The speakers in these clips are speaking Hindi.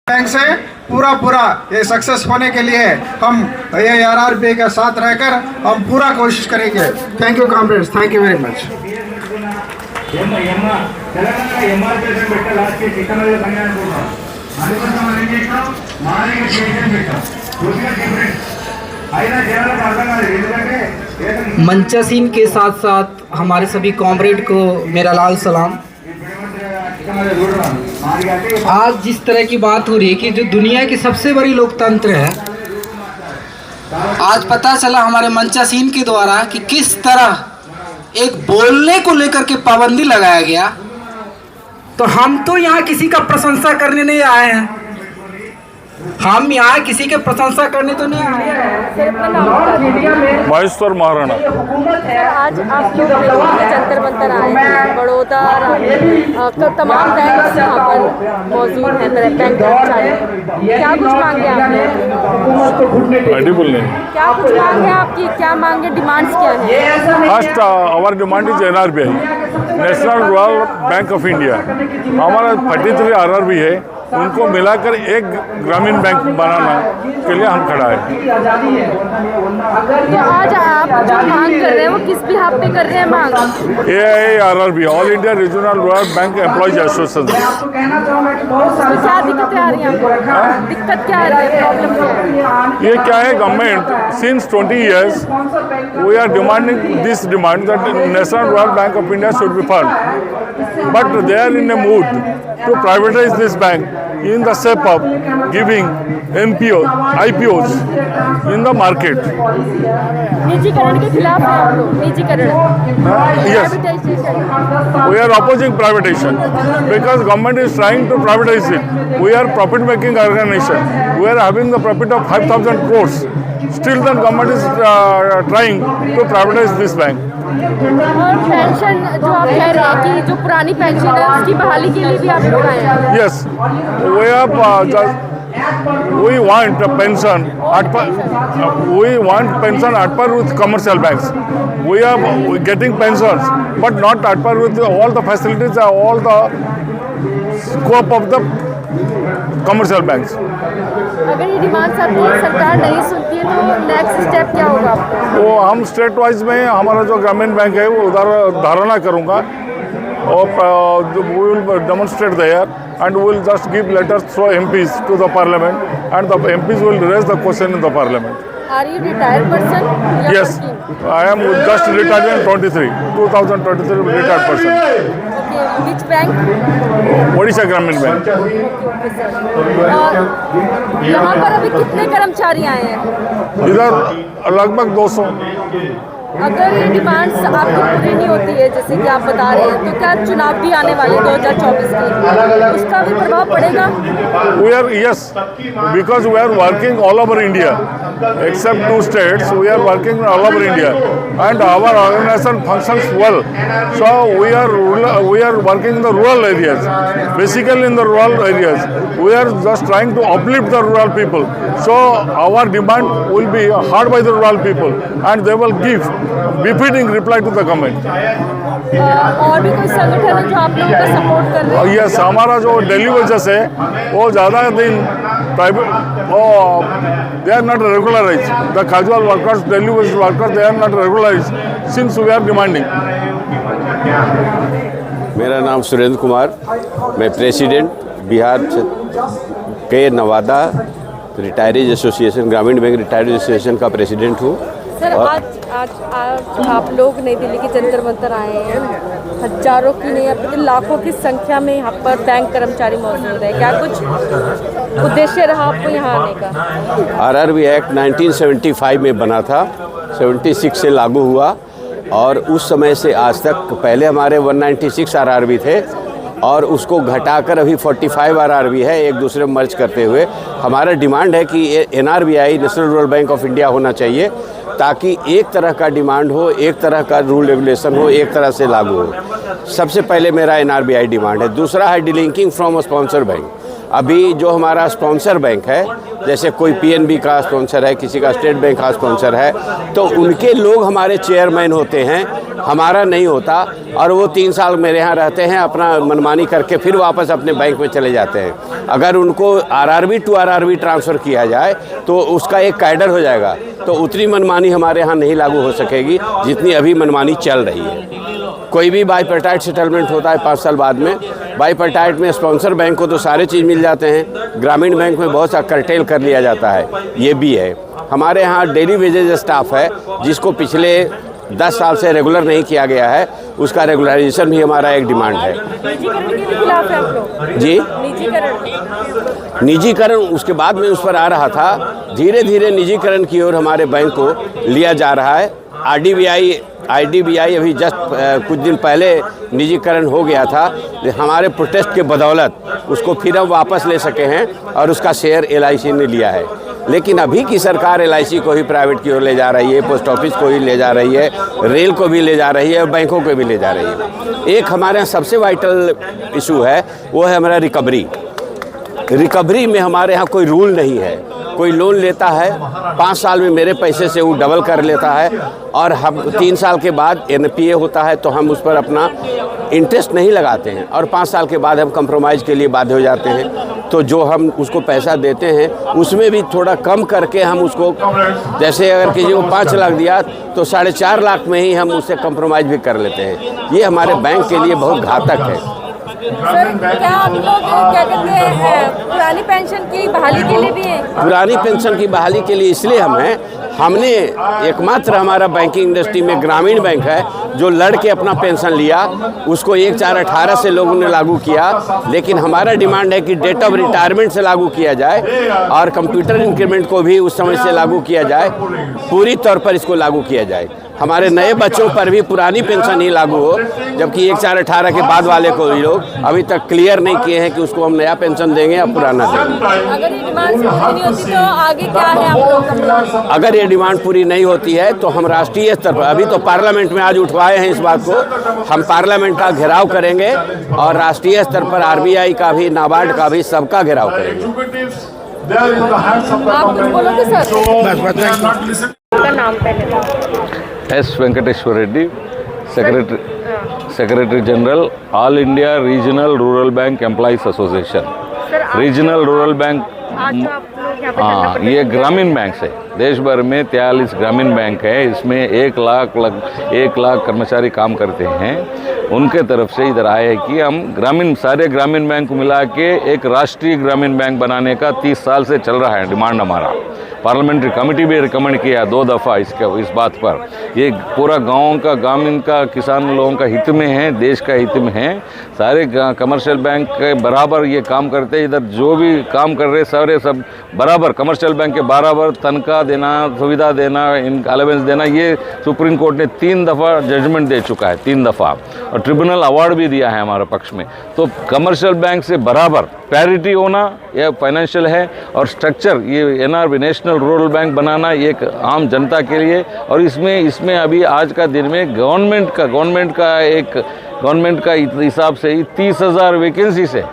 बैंक से पूरा ये सक्सेस होने के लिए हम ये आरआरबी के साथ रहकर हम पूरा कोशिश करेंगे। Thank you comrades, thank you very much. मंचासीन के साथ साथ हमारे सभी कॉमरेड को मेरा लाल सलाम। आज जिस तरह की बात हो रही है कि जो दुनिया की सबसे बड़ी लोकतंत्र है, आज पता चला हमारे मंचासीन के द्वारा कि किस तरह एक बोलने को लेकर के पाबंदी लगाया गया। तो हम तो यहाँ किसी का प्रशंसा करने नहीं आए हैं, हम यहाँ किसी के प्रशंसा करने तो नहीं आए हैं। महेश्वर महाराणा। आज आप लोग जंतर मंतर आए हैं, बड़ौदा तमाम बैंक यहाँ पर मौजूद हैं, बैंक कर्मचारी। क्या कुछ मांगे आपने? क्या कुछ मांगे आपकी? क्या मांगे, डिमांड्स क्या है? First hour demand is NRBI, national rural bank of India. हमारा 33 RRB है, उनको मिलाकर एक ग्रामीण बैंक बनाना के लिए हम खड़ा है। तो आज आप जो मांग कर रहे हैं वो किस बिहाफ पे कर रहे हैं मांग? AIRRB, all India regional rural bank employees association. क्या दिक्कतें आ रही हैं? दिक्कत क्या आ रही है, प्रॉब्लम क्या है? ये क्या है, government since 20 years we are demanding this demand that national rural bank of India should be fund, but they are in a mood to privatize this bank in the shape of giving IPOs in the market. निजीकरण के खिलाफ है आप लोग? निजीकरण, Yes, we are opposing privatization because government is trying to privatize it. We are profit making organization. We are having the profit of 5,000 crores. Still the government is trying to privatize this bank. और पेंशन जो आप कह रहे हैं कि जो पुरानी पेंशन है उसकी बहाली के लिए भी आप लोग आए हैं? Yes, we want a pension at par with commercial banks. We are getting pensions, but not at par with all the facilities, all the scope of the commercial banks. अगर ये डिमांड्स आपकी सरकार नहीं सुनती है तो नेक्स्ट स्टेप क्या होगा आपका? वो हम स्टेट वाइज में हमारा जो ग्रामीण बैंक है वो उधर धारणा करूँगा और we will demonstrate there and we will just give letters through MPs to the parliament and the MPs will raise the question in the parliament. Are you retired person? Yes, I am just retired in 2023 retired person. Okay, which bank? Odisha ग्रामीण बैंक। यहाँ पर अभी कितने कर्मचारी आए हैं? इधर लगभग 200। अगर ये डिमांड्स आपकी पूरी नहीं होती है जैसे कि आप बता रहे हैं, तो क्या चुनाव भी आने वाले 2024 के, उसका भी प्रभाव पड़ेगा? We are, yes, because we are working all over India, except 2 states. We are working all over India, and our organization functions well. So we are working in the rural areas, basically in the rural areas. We are just trying to uplift the rural people. So our demand will be heard by the rural people, and they will give befitting reply to the government. और भी कोई संगठन है जो आप लोगों का सपोर्ट कर रहे हैं? यस, हमारा जो डेली वेजेस है वो ज़्यादा दिन private they are not regularise, the casual workers, daily wage workers, they are not regularise since we are demanding. मेरा नाम सुरेंद्र कुमार, मैं प्रेसिडेंट बिहार के नवादा रिटायरीज एसोसिएशन, ग्रामीण बैंक रिटायरीज एसोसिएशन का प्रेसिडेंट हूँ। सर, आज आप लोग नई दिल्ली के जंतर मंतर आए हैं, हजारों की नहीं अब लाखों की संख्या में यहाँ पर बैंक कर्मचारी मौजूद है। क्या कुछ उद्देश्य रहा आपको यहाँ आने का? RRB एक्ट 1975 में बना था, 76 से लागू हुआ और उस समय से आज तक, पहले हमारे 196 RRB थे और उसको घटाकर अभी 45 RRB है, एक दूसरे में मर्ज करते हुए। हमारा डिमांड है कि NRBI, national rural bank of India होना चाहिए, ताकि एक तरह का डिमांड हो, एक तरह का रूल रेगुलेशन हो, एक तरह से लागू हो। सबसे पहले मेरा NRBI डिमांड है। दूसरा है डिलिंकिंग फ्रॉम स्पॉन्सर बैंक। अभी जो हमारा स्पॉन्सर बैंक है, जैसे कोई पीएनबी का स्पॉन्सर है, किसी का स्टेट बैंक का स्पॉन्सर है, तो उनके लोग हमारे चेयरमैन होते हैं, हमारा नहीं होता। और वो 3 साल मेरे यहाँ रहते हैं, अपना मनमानी करके फिर वापस अपने बैंक में चले जाते हैं। अगर उनको आरआरबी टू आरआरबी ट्रांसफ़र किया जाए तो उसका एक कैडर हो जाएगा, तो उतनी मनमानी हमारे यहाँ नहीं लागू हो सकेगी जितनी अभी मनमानी चल रही है। कोई भी बाईपर्टाइट सेटलमेंट होता है 5 साल बाद में, बाईपर्टाइट में स्पॉन्सर बैंक को तो सारे चीज़ मिल जाते हैं, ग्रामीण बैंक में बहुत सा कर्टेल कर लिया जाता है, ये भी है। हमारे यहाँ डेली वेजेज स्टाफ है जिसको पिछले 10 साल से रेगुलर नहीं किया गया है, उसका रेगुलराइजेशन भी हमारा एक डिमांड है। निजीकरण के भी खिलाफ है आप लोग? जी, निजीकरण उसके बाद में उस पर आ रहा था। धीरे धीरे निजीकरण की ओर हमारे बैंक को लिया जा रहा है। आईडीबीआई अभी जस्ट कुछ दिन पहले निजीकरण हो गया था, हमारे प्रोटेस्ट के बदौलत उसको फिर हम वापस ले सके हैं और उसका शेयर LIC ने लिया है। लेकिन अभी की सरकार LIC को ही प्राइवेट की ओर ले जा रही है, पोस्ट ऑफिस को ही ले जा रही है, रेल को भी ले जा रही है और बैंकों को भी ले जा रही है। एक हमारे यहाँ सबसे वाइटल इशू है, वो है हमारा रिकवरी में हमारे यहाँ कोई रूल नहीं है। कोई लोन लेता है 5 साल में मेरे पैसे से वो डबल कर लेता है, और हम 3 साल के बाद NPA होता है तो हम उस पर अपना इंटरेस्ट नहीं लगाते हैं, और 5 साल के बाद हम कंप्रोमाइज़ के लिए बाध्य हो जाते हैं। तो जो हम उसको पैसा देते हैं उसमें भी थोड़ा कम करके हम उसको, जैसे अगर किसी को 5 लाख दिया तो 4.5 लाख में ही हम उससे कंप्रोमाइज़ भी कर लेते हैं। ये हमारे बैंक के लिए बहुत घातक है। सर, क्या आप लोग क्या कहते हैं पुरानी पेंशन की बहाली के लिए भी हैं? पुरानी पेंशन की बहाली के लिए इसलिए हम हैं, हमने एकमात्र हमारा बैंकिंग इंडस्ट्री में ग्रामीण बैंक है जो लड़ के अपना पेंशन लिया, उसको 1/4/18 से लोगों ने लागू किया। लेकिन हमारा डिमांड है कि डेट ऑफ रिटायरमेंट से लागू किया जाए और कंप्यूटर इंक्रीमेंट को भी उस समय से लागू किया जाए, पूरी तौर पर इसको लागू किया जाए। हमारे नए बच्चों पर भी पुरानी पेंशन ही लागू हो, जबकि 1/4/18 के बाद वाले को भी लोग अभी तक क्लियर नहीं किए हैं कि उसको हम नया पेंशन देंगे या पुराना देंगे। अगर ये डिमांड पूरी नहीं होती तो आगे क्या है आप लोगों का? अगर ये डिमांड पूरी नहीं होती है तो हम राष्ट्रीय स्तर पर, अभी तो पार्लियामेंट में आज उठवाए हैं इस बात को, हम पार्लियामेंट का घेराव करेंगे और राष्ट्रीय स्तर पर RBI का भी, नाबार्ड का भी, सबका घेराव करेंगे। आप कुछ बोलोगे सर? आपका नाम पहले? S. Venkateshwar Reddy, Secretary General, All India Regional Rural Bank Employees Association. Regional rural bank, हाँ, ये ग्रामीण बैंक है। देश भर में 43 ग्रामीण बैंक है, इसमें 1 लाख कर्मचारी काम करते हैं। उनके तरफ से इधर आए हैं कि हम सारे ग्रामीण बैंक को मिला के एक राष्ट्रीय ग्रामीण बैंक बनाने का 30 साल से चल रहा है डिमांड हमारा। पार्लियामेंट्री कमेटी भी रिकमेंड किया 2 दफ़ा इस बात पर। ये पूरा गाँव का, ग्रामीण का, किसान लोगों का हित में है, देश का हित में है। सारे कमर्शियल बैंक के बराबर ये काम करते हैं। इधर जो भी काम कर रहे सारे सब बराबर, कमर्शियल बैंक के बराबर तनख्वाह देना, सुविधा देना, इन अलावेंस देना, ये सुप्रीम कोर्ट ने 3 दफ़ा जजमेंट दे चुका है, 3 दफ़ा, और ट्रिब्यूनल अवार्ड भी दिया है हमारे पक्ष में। तो कमर्शियल बैंक से बराबर पैरिटी होना यह फाइनेंशियल है, और स्ट्रक्चर ये NRB नेशनल रूरल बैंक बनाना एक आम जनता के लिए। और इसमें अभी आज का दिन में गवर्नमेंट का हिसाब से ही 30,000 वैकेंसी से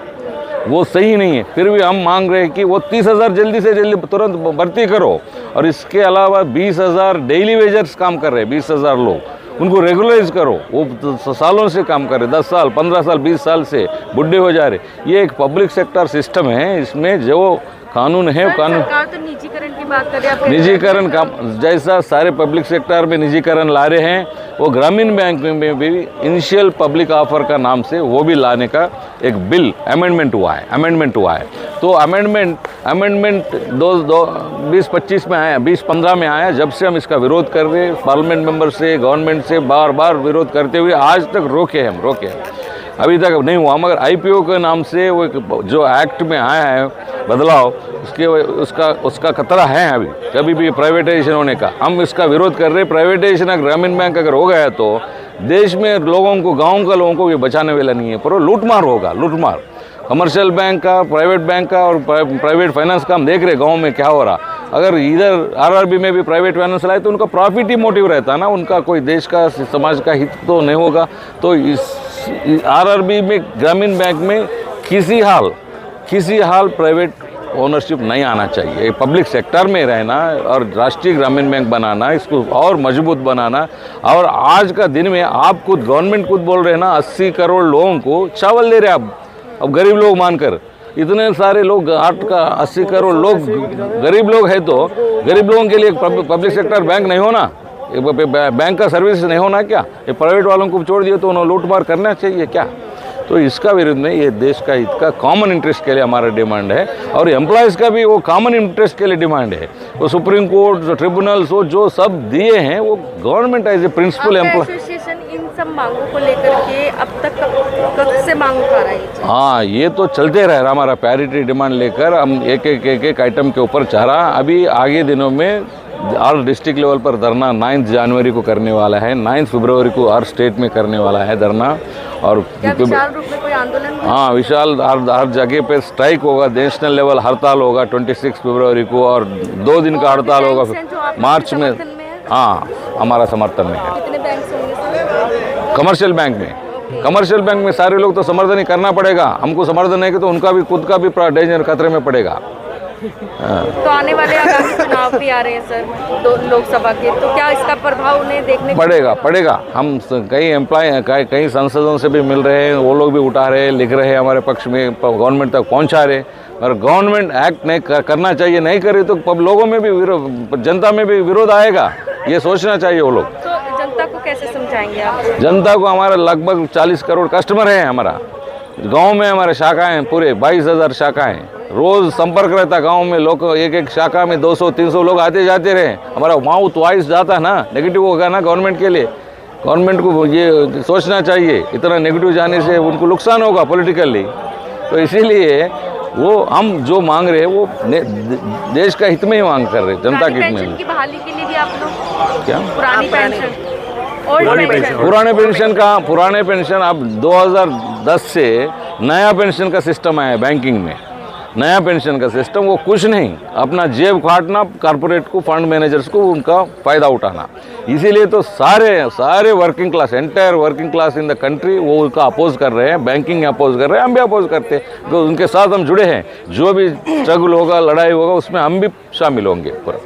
वो सही नहीं है। फिर भी हम मांग रहे हैं कि वो 30,000 जल्दी से जल्दी तुरंत भर्ती करो। और इसके अलावा 20,000 डेली वेजर्स काम कर रहे हैं, 20,000 लोग, उनको रेगुलराइज करो। वो सालों से काम कर रहे, 10 साल, 15 साल, 20 साल से बुढ़े हो जा रहे। ये एक पब्लिक सेक्टर सिस्टम है, इसमें जो कानून है, कानून तो निजीकरण की बात कर रहे हैं। निजीकरण का जैसा सारे पब्लिक सेक्टर में निजीकरण ला रहे हैं, वो ग्रामीण बैंक में भी इनिशियल पब्लिक ऑफर का नाम से वो भी लाने का एक बिल अमेंडमेंट हुआ है। तो अमेंडमेंट 2025 में आया, 2015 में आया। जब से हम इसका विरोध कर रहे हैं, पार्लियामेंट मेंबर से, गवर्नमेंट से बार विरोध करते हुए आज तक रोके हैं, अभी तक नहीं हुआ। मगर IPO के नाम से वो जो एक्ट में आया है बदलाव, उसका खतरा है अभी, कभी भी प्राइवेटाइजेशन होने का। हम इसका विरोध कर रहे हैं। प्राइवेटाइजेशन ग्रामीण बैंक अगर हो गया तो देश में लोगों को, गाँव का लोगों को ये बचाने वाला नहीं है, पर वो लूटमार होगा, लूटमार। कमर्शियल बैंक का, प्राइवेट बैंक का और प्राइवेट फाइनेंस का हम देख रहे गाँव में क्या हो रहा। अगर इधर RRB में भी प्राइवेट फाइनेंस लाए तो उनका प्रॉफिट ही मोटिव रहता ना, उनका कोई देश का, समाज का हित तो नहीं होगा। तो इस RRB में, ग्रामीण बैंक में किसी हाल प्राइवेट ओनरशिप नहीं आना चाहिए, पब्लिक सेक्टर में रहना और राष्ट्रीय ग्रामीण बैंक बनाना, इसको और मजबूत बनाना। और आज का दिन में आप खुद गवर्नमेंट खुद बोल रहे हैं ना 80 करोड़ लोगों को चावल दे रहे हैं अब गरीब लोग मानकर। इतने सारे लोग 80 करोड़ लोग गरीब लोग हैं, तो गरीब लोगों के लिए पब्लिक सेक्टर बैंक नहीं होना, बैंक का सर्विस नहीं होना क्या? ये प्राइवेट वालों को छोड़ दिए तो उन्हें लूटमार करना चाहिए क्या? तो इसका विरुद्ध में ये देश का हित का कॉमन इंटरेस्ट के लिए हमारा डिमांड है, और एम्प्लॉयज़ का भी वो कॉमन इंटरेस्ट के लिए डिमांड है। वो सुप्रीम कोर्ट जो ट्रिब्यूनल्स वो जो सब दिए हैं वो government as a principal employ. Association इन सब मांगों को लेकर के अब तक कब से मांग उठा रही है? हाँ, ये तो चलते रह रहा हमारा पैरिटी डिमांड लेकर, हम एक आइटम के ऊपर चाह रहा। अभी आगे दिनों में हर डिस्ट्रिक्ट लेवल पर धरना 9 जनवरी को करने वाला है, 9 फरवरी को हर स्टेट में करने वाला है धरना। और विशाल रूप में कोई आंदोलन? हाँ, विशाल हर जगह पे स्ट्राइक होगा, नेशनल लेवल हड़ताल होगा 26 फरवरी को, और 2 दिन का हड़ताल होगा मार्च में। हाँ, हमारा समर्थन में है। कितने बैंक होंगे? कमर्शियल बैंक में, कमर्शियल बैंक में सारे लोग तो समर्थन ही करना पड़ेगा। हमको समर्थन नहीं कि तो उनका भी खुद का भी डेंजर खतरे में पड़ेगा। तो आने वाले आगामी चुनाव भी आ रहे हैं सर, लोकसभा के, तो क्या इसका प्रभाव उन्हें देखने पड़ेगा। हम कई एम्प्लॉय कई सांसदों से भी मिल रहे हैं, वो लोग भी उठा रहे हैं, लिख रहे हैं हमारे पक्ष में, गवर्नमेंट तक पहुंचा रहे। और गवर्नमेंट एक्ट नहीं करना चाहिए, नहीं करे तो लोगों में भी जनता में भी विरोध आएगा, ये सोचना चाहिए वो लोग। तो जनता को कैसे समझाएंगे आप? जनता को हमारा लगभग 40 करोड़ कस्टमर हैं, हमारा गांव में हमारे शाखाएं हैं, पूरे 22,000 शाखाएं, रोज संपर्क रहता गांव में। लोग एक शाखा में 200-300 लोग आते जाते रहे। हमारा माउथ वॉइस जाता ना, नेगेटिव होगा ना गवर्नमेंट के लिए। गवर्नमेंट को ये सोचना चाहिए, इतना नेगेटिव जाने से उनको नुकसान होगा पॉलिटिकली। तो इसीलिए वो हम जो मांग रहे हैं वो देश का हित में ही मांग कर रहे हैं, जनता के हित में। की बहाली के लिए भी आप लोग क्या पुरानी पेंशन पुराने पेंशन अब 2010 से नया पेंशन का सिस्टम आया बैंकिंग में। नया पेंशन का सिस्टम वो कुछ नहीं, अपना जेब काटना, कॉर्पोरेट को, फंड मैनेजर्स को उनका फ़ायदा उठाना। इसीलिए तो सारे working class, entire working class in the country वो उनका अपोज कर रहे हैं, बैंकिंग अपोज कर रहे हैं, हम भी अपोज करते हैं। तो उनके साथ हम जुड़े हैं, जो भी स्ट्रगल होगा, लड़ाई होगा, उसमें हम भी शामिल होंगे पूरा।